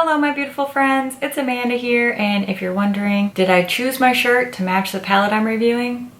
Hello my beautiful friends, it's Amanda here, and if you're wondering, did I choose my shirt to match the palette I'm reviewing?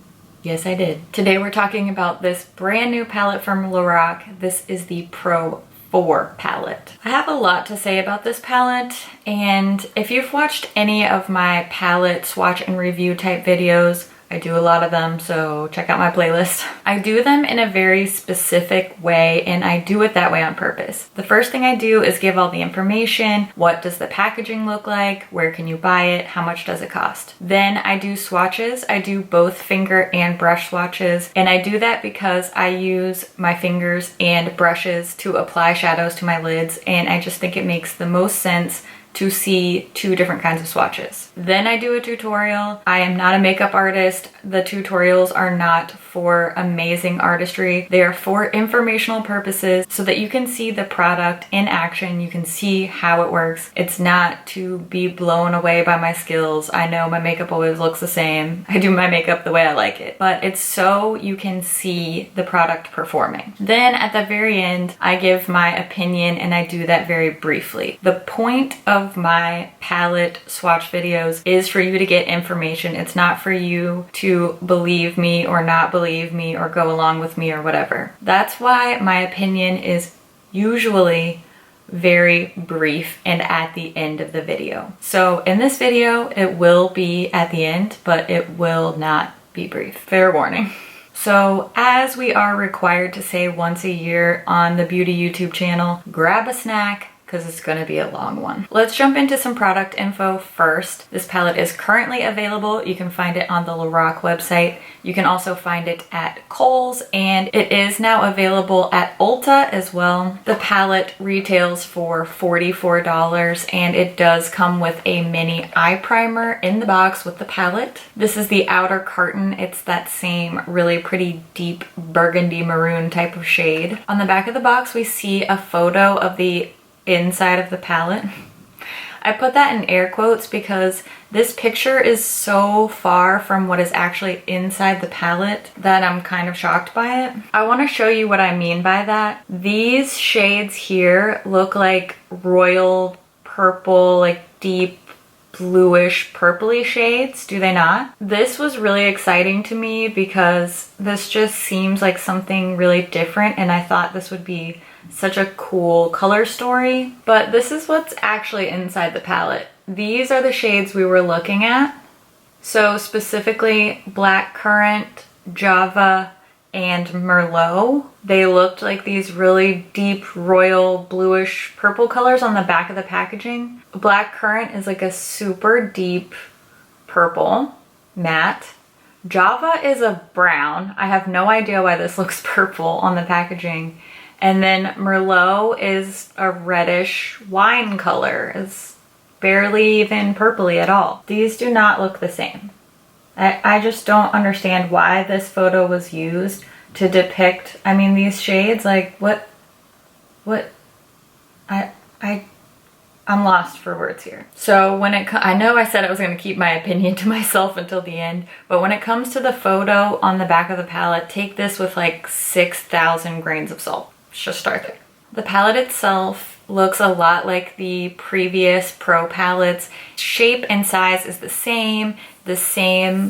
Yes, I did. Today we're talking about this brand new palette from LORAC. This is the Pro 4 palette. I have a lot to say about this palette, and if you've watched any of my palette swatch and review type videos, I do a lot of them, so check out my playlist. I do them in a very specific way, and I do it that way on purpose. The first thing I do is give all the information. What does the packaging look like? Where can you buy it? How much does it cost? Then I do swatches. I do both finger and brush swatches, and I do that because I use my fingers and brushes to apply shadows to my lids, and I just think it makes the most sense to see two different kinds of swatches. Then I do a tutorial. I am not a makeup artist. The tutorials are not for amazing artistry. They are for informational purposes so that you can see the product in action. You can see how it works. It's not to be blown away by my skills. I know my makeup always looks the same. I do my makeup the way I like it, but it's so you can see the product performing. Then at the very end, I give my opinion, and I do that very briefly. The point of my palette swatch videos is for you to get information. It's not for you to believe me or not believe me or go along with me or whatever. That's why my opinion is usually very brief and at the end of the video. So in this video, it will be at the end, but it will not be brief. Fair warning. So as we are required to say once a year on the beauty YouTube channel, grab a snack, because it's going to be a long one. Let's jump into some product info first. This palette is currently available. You can find it on the LORAC website. You can also find it at Kohl's, and it is now available at Ulta as well. The palette retails for $44, and it does come with a mini eye primer in the box with the palette. This is the outer carton. It's that same really pretty deep burgundy maroon type of shade. On the back of the box, we see a photo of the inside of the palette. I put that in air quotes because this picture is so far from what is actually inside the palette that I'm kind of shocked by it. I want to show you what I mean by that. These shades here look like royal purple, like deep bluish purpley shades, do they not? This was really exciting to me because this just seems like something really different, and I thought this would be such a cool color story. But this is what's actually inside the palette. These are the shades we were looking at. So specifically Blackcurrant, Java, and Merlot. They looked like these really deep royal bluish purple colors on the back of the packaging. Blackcurrant is like a super deep purple, matte. Java is a brown. I have no idea why this looks purple on the packaging. And then Merlot is a reddish wine color. It's barely even purpley at all. These do not look the same. I just don't understand why this photo was used to depict, I mean, these shades, like I'm lost for words here. So when I know I said I was going to keep my opinion to myself until the end, but when it comes to the photo on the back of the palette, take this with like 6,000 grains of salt. Let's just start there. The palette itself looks a lot like the previous Pro palettes. Shape and size is the same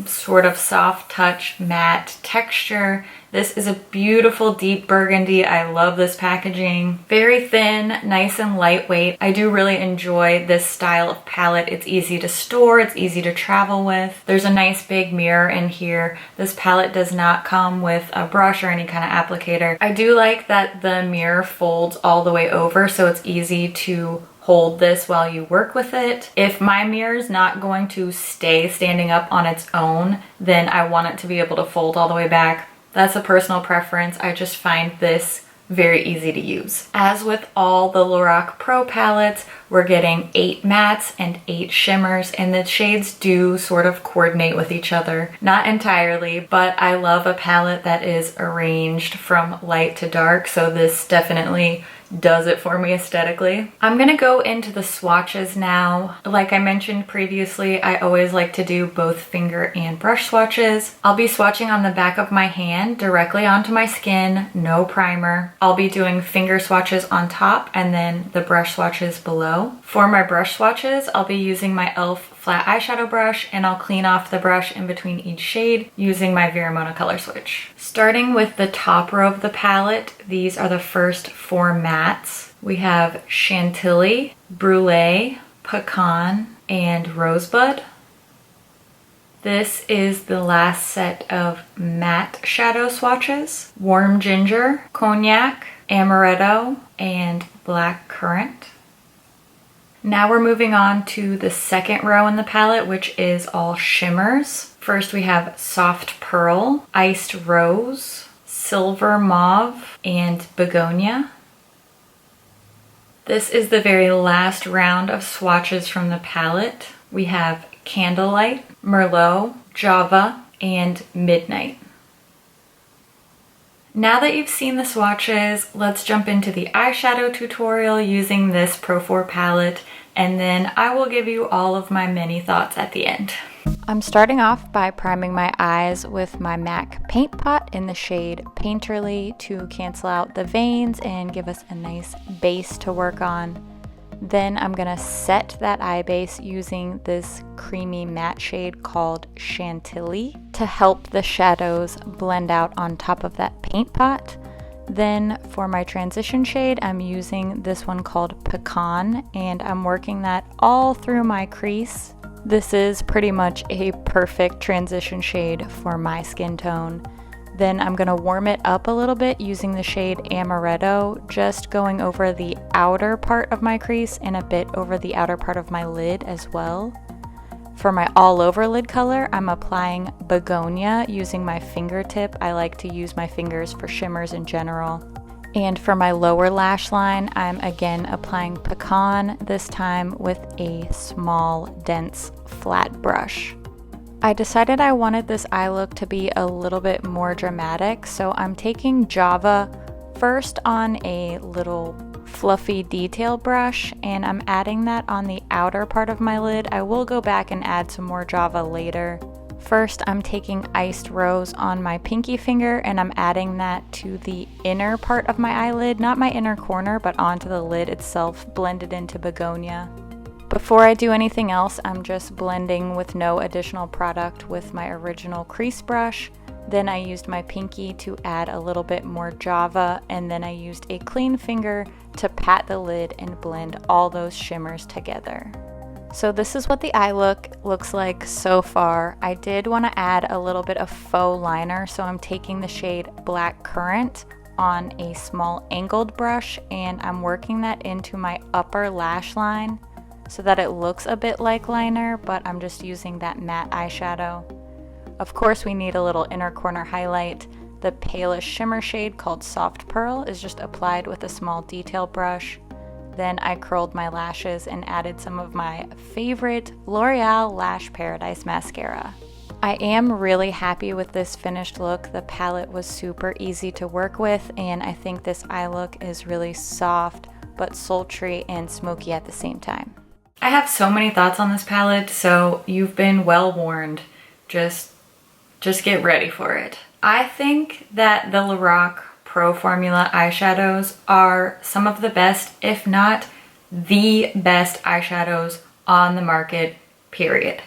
sort of soft touch matte texture. This is a beautiful deep burgundy. I love this packaging. Very thin, nice and lightweight. I do really enjoy this style of palette. It's easy to store, it's easy to travel with. There's a nice big mirror in here. This palette does not come with a brush or any kind of applicator. I do like that the mirror folds all the way over, so it's easy to hold this while you work with it. If my mirror is not going to stay standing up on its own, then I want it to be able to fold all the way back. That's a personal preference. I just find this very easy to use. As with all the LORAC Pro palettes, we're getting 8 mattes and 8 shimmers, and the shades do sort of coordinate with each other. Not entirely, but I love a palette that is arranged from light to dark, so this definitely does it for me aesthetically. I'm gonna go into the swatches now. Like I mentioned previously, I always like to do both finger and brush swatches. I'll be swatching on the back of my hand directly onto my skin, no primer. I'll be doing finger swatches on top and then the brush swatches below. For my brush swatches, I'll be using my e.l.f. flat eyeshadow brush, and I'll clean off the brush in between each shade using my Veramona color switch. Starting with the top row of the palette, these are the first 4 mattes. We have Chantilly, Brulee, Pecan, and Rosebud. This is the last set of matte shadow swatches. Warm Ginger, Cognac, Amaretto, and Black Currant. Now we're moving on to the second row in the palette, which is all shimmers. First we have Soft Pearl, Iced Rose, Silver Mauve, and Begonia. This is the very last round of swatches from the palette. We have Candlelight, Merlot, Java, and Midnight. Now that you've seen the swatches, let's jump into the eyeshadow tutorial using this Pro 4 palette, and then I will give you all of my many thoughts at the end. I'm starting off by priming my eyes with my MAC paint pot in the shade Painterly to cancel out the veins and give us a nice base to work on. Then I'm gonna set that eye base using this creamy matte shade called Chantilly to help the shadows blend out on top of that paint pot. Then for my transition shade, I'm using this one called Pecan, and I'm working that all through my crease. This is pretty much a perfect transition shade for my skin tone. Then I'm gonna warm it up a little bit using the shade Amaretto, just going over the outer part of my crease and a bit over the outer part of my lid as well. For my all over lid color, I'm applying Begonia using my fingertip. I like to use my fingers for shimmers in general. And for my lower lash line, I'm again applying Pecan, this time with a small, dense, flat brush. I decided I wanted this eye look to be a little bit more dramatic, so I'm taking Java first on a little fluffy detail brush, and I'm adding that on the outer part of my lid. I will go back and add some more Java later. First, I'm taking Iced Rose on my pinky finger, and I'm adding that to the inner part of my eyelid, not my inner corner, but onto the lid itself, blended into Begonia. Before I do anything else, I'm just blending with no additional product with my original crease brush. Then I used my pinky to add a little bit more Java, and then I used a clean finger to pat the lid and blend all those shimmers together. So this is what the eye look looks like so far. I did want to add a little bit of faux liner, so I'm taking the shade Black Currant on a small angled brush, and I'm working that into my upper lash line so that it looks a bit like liner, but I'm just using that matte eyeshadow. Of course, we need a little inner corner highlight. The palest shimmer shade called Soft Pearl is just applied with a small detail brush. Then I curled my lashes and added some of my favorite L'Oreal Lash Paradise mascara. I am really happy with this finished look. The palette was super easy to work with, and I think this eye look is really soft but sultry and smoky at the same time. I have so many thoughts on this palette, so you've been well warned. Just get ready for it. I think that the LORAC Pro Formula eyeshadows are some of the best, if not the best eyeshadows on the market, period.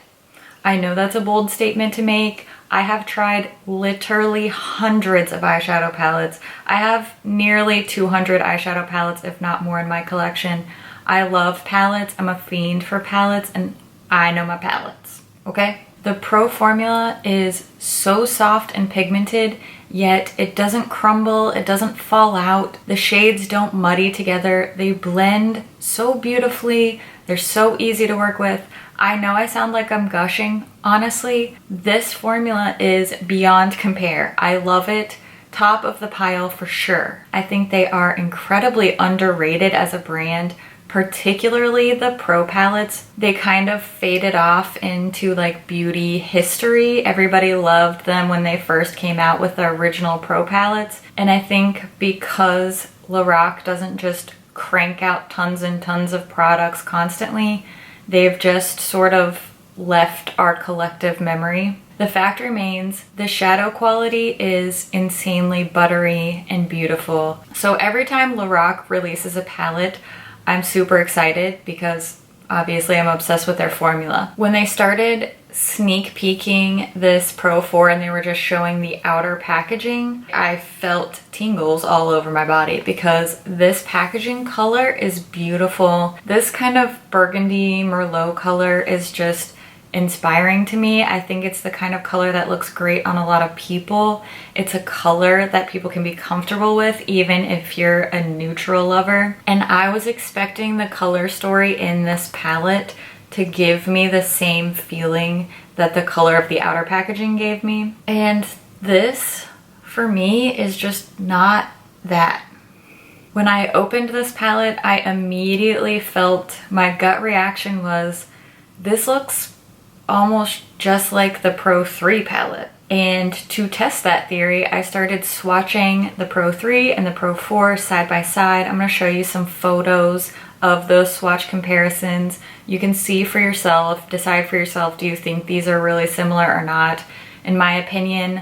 I know that's a bold statement to make. I have tried literally hundreds of eyeshadow palettes. I have nearly 200 eyeshadow palettes, if not more, in my collection. I love palettes, I'm a fiend for palettes, and I know my palettes, okay? The Pro Formula is so soft and pigmented, yet it doesn't crumble, it doesn't fall out. The shades don't muddy together. They blend so beautifully. They're so easy to work with. I know I sound like I'm gushing. Honestly, this formula is beyond compare. I love it. Top of the pile for sure. I think they are incredibly underrated as a brand. Particularly the Pro palettes, they kind of faded off into like beauty history. Everybody loved them when they first came out with the original Pro palettes. And I think because LORAC doesn't just crank out tons and tons of products constantly. They've just sort of left our collective memory. The fact remains, the shadow quality is insanely buttery and beautiful. So every time LORAC releases a palette, I'm super excited because obviously I'm obsessed with their formula. When they started sneak peeking this Pro 4 and they were just showing the outer packaging, I felt tingles all over my body because this packaging color is beautiful. This kind of burgundy Merlot color is just inspiring to me. I think it's the kind of color that looks great on a lot of people. It's a color that people can be comfortable with even if you're a neutral lover. And I was expecting the color story in this palette to give me the same feeling that the color of the outer packaging gave me. And this, for me, is just not that. When I opened this palette, I immediately felt, my gut reaction was, this looks almost just like the Pro 3 palette. And to test that theory, I started swatching the Pro 3 and the Pro 4 side by side. I'm going to show you some photos of those swatch comparisons. You can see for yourself, decide for yourself, do you think these are really similar or not? In my opinion,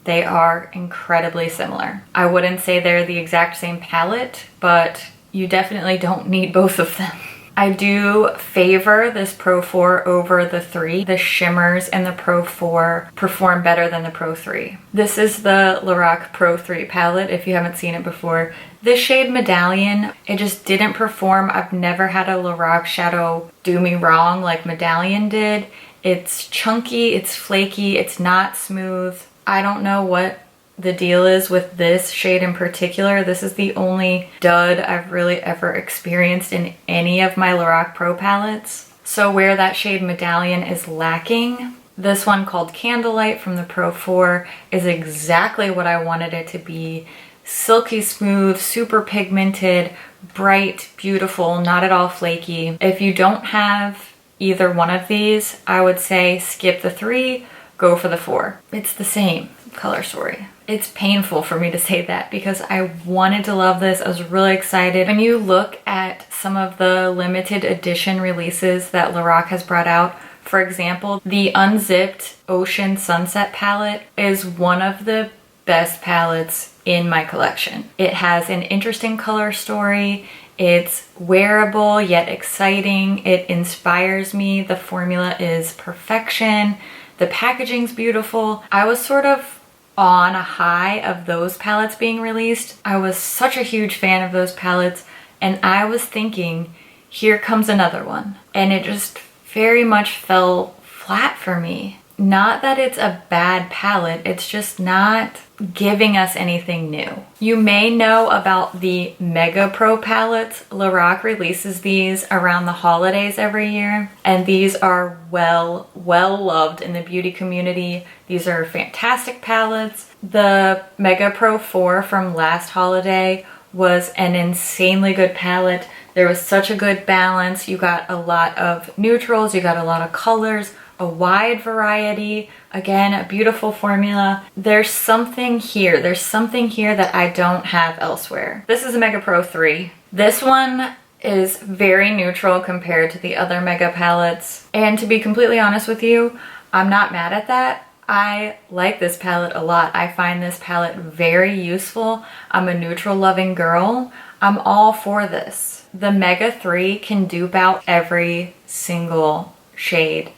they are incredibly similar. I wouldn't say they're the exact same palette, but you definitely don't need both of them. I do favor this Pro 4 over the 3. The shimmers in the Pro 4 perform better than the Pro 3. This is the LORAC Pro 3 palette if you haven't seen it before. This shade Medallion, it just didn't perform. I've never had a LORAC shadow do me wrong like Medallion did. It's chunky, it's flaky, it's not smooth. I don't know what the deal is with this shade in particular. This is the only dud I've really ever experienced in any of my LORAC Pro palettes. So where that shade Medallion is lacking, this one called Candlelight from the Pro 4 is exactly what I wanted it to be. Silky smooth, super pigmented, bright, beautiful, not at all flaky. If you don't have either one of these, I would say skip the 3, go for the 4. It's the same color story. It's painful for me to say that because I wanted to love this. I was really excited. When you look at some of the limited edition releases that LORAC has brought out, for example, the Unzipped Ocean Sunset palette is one of the best palettes in my collection. It has an interesting color story. It's wearable yet exciting. It inspires me. The formula is perfection. The packaging's beautiful. I was sort of on a high of those palettes being released. I was such a huge fan of those palettes and I was thinking, here comes another one. And it just very much fell flat for me. Not that it's a bad palette, it's just not giving us anything new. You may know about the Mega Pro palettes. LORAC releases these around the holidays every year, and these are well loved in the beauty community. These are fantastic palettes. The Mega Pro 4 from last holiday was an insanely good palette. There was such a good balance. You got a lot of neutrals, you got a lot of colors, a wide variety, again, a beautiful formula. There's something here. There's something here that I don't have elsewhere. This is a Mega Pro 3. This one is very neutral compared to the other Mega palettes. And to be completely honest with you, I'm not mad at that. I like this palette a lot. I find this palette very useful. I'm a neutral loving girl. I'm all for this. The Mega 3 can dupe out every single shade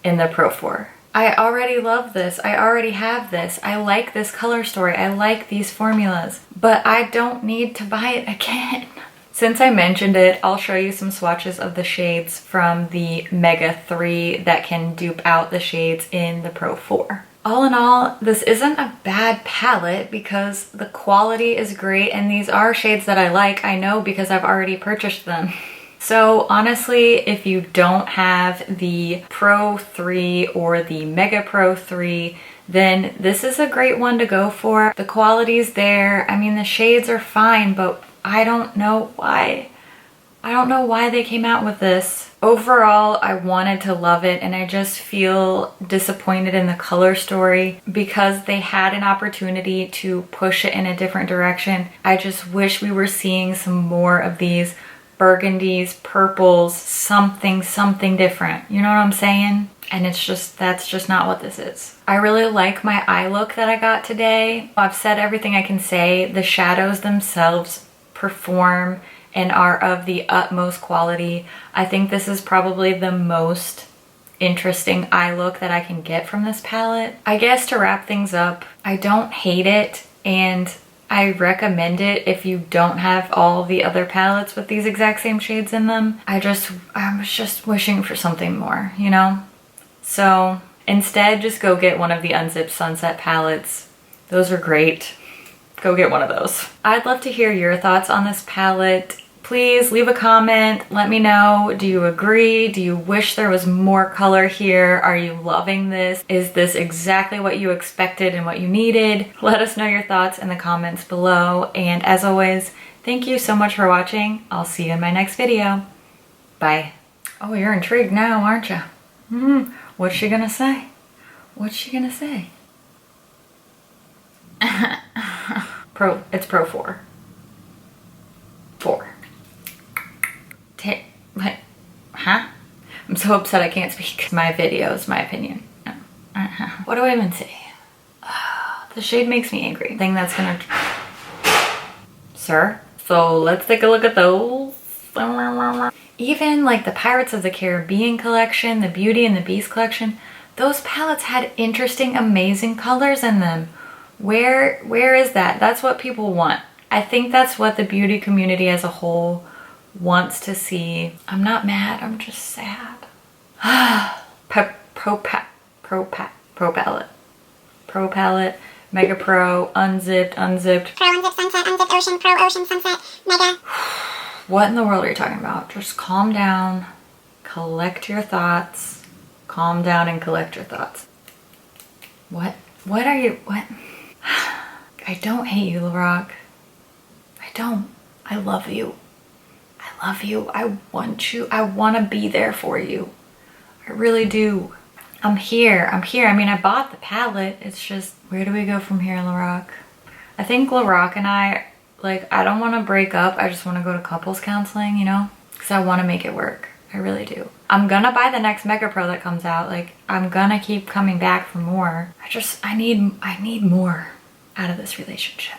in the Pro 4. I already love this. I already have this. I like this color story. I like these formulas, but I don't need to buy it again. Since I mentioned it, I'll show you some swatches of the shades from the Mega 3 that can dupe out the shades in the Pro 4. All in all, this isn't a bad palette because the quality is great and these are shades that I like. I know because I've already purchased them. So honestly, if you don't have the Pro 3 or the Mega Pro 3, then this is a great one to go for. The quality's there. I mean, the shades are fine, but I don't know why. I don't know why they came out with this. Overall, I wanted to love it, and I just feel disappointed in the color story because they had an opportunity to push it in a different direction. I just wish we were seeing some more of these burgundies, purples, something different. You know what I'm saying? And it's just, that's just not what this is. I really like my eye look that I got today. I've said everything I can say. The shadows themselves perform and are of the utmost quality. I think this is probably the most interesting eye look that I can get from this palette. I guess to wrap things up, I don't hate it, and I recommend it if you don't have all the other palettes with these exact same shades in them. I was just wishing for something more, you know? So instead, just go get one of the Unzipped Sunset palettes. Those are great. Go get one of those. I'd love to hear your thoughts on this palette. Please leave a comment. Let me know. Do you agree? Do you wish there was more color here? Are you loving this? Is this exactly what you expected and what you needed? Let us know your thoughts in the comments below. And as always, thank you so much for watching. I'll see you in my next video. Bye. Oh, you're intrigued now, aren't you? What's she gonna say? What's she gonna say? It's Pro 4. 4. What? Huh? I'm so upset I can't speak. My videos, my opinion. What do I even say? The shade makes me angry. Thing that's gonna... Sir? So let's take a look at those. Even like the Pirates of the Caribbean collection, the Beauty and the Beast collection, those palettes had interesting, amazing colors in them. Where is that? That's what people want. I think that's what the beauty community as a whole wants to see. I'm not mad, I'm just sad. Pro palette, Mega Pro, Unzipped. Pro, Unzipped, Sunset, Unzipped, Ocean, Pro, Ocean, Sunset, Mega. What in the world are you talking about? Just calm down, collect your thoughts. Calm down and collect your thoughts. What are you, what? I don't hate you, LORAC. I don't. I love you. I love you. I want you. I want to be there for you. I really do. I'm here. I mean, I bought the palette. It's just, where do we go from here, LORAC? I think LORAC and I, like, I don't want to break up. I just want to go to couples counseling, you know? Because I want to make it work. I really do. I'm gonna buy the next Mega Pro that comes out. Like, I'm gonna keep coming back for more. I need more out of this relationship.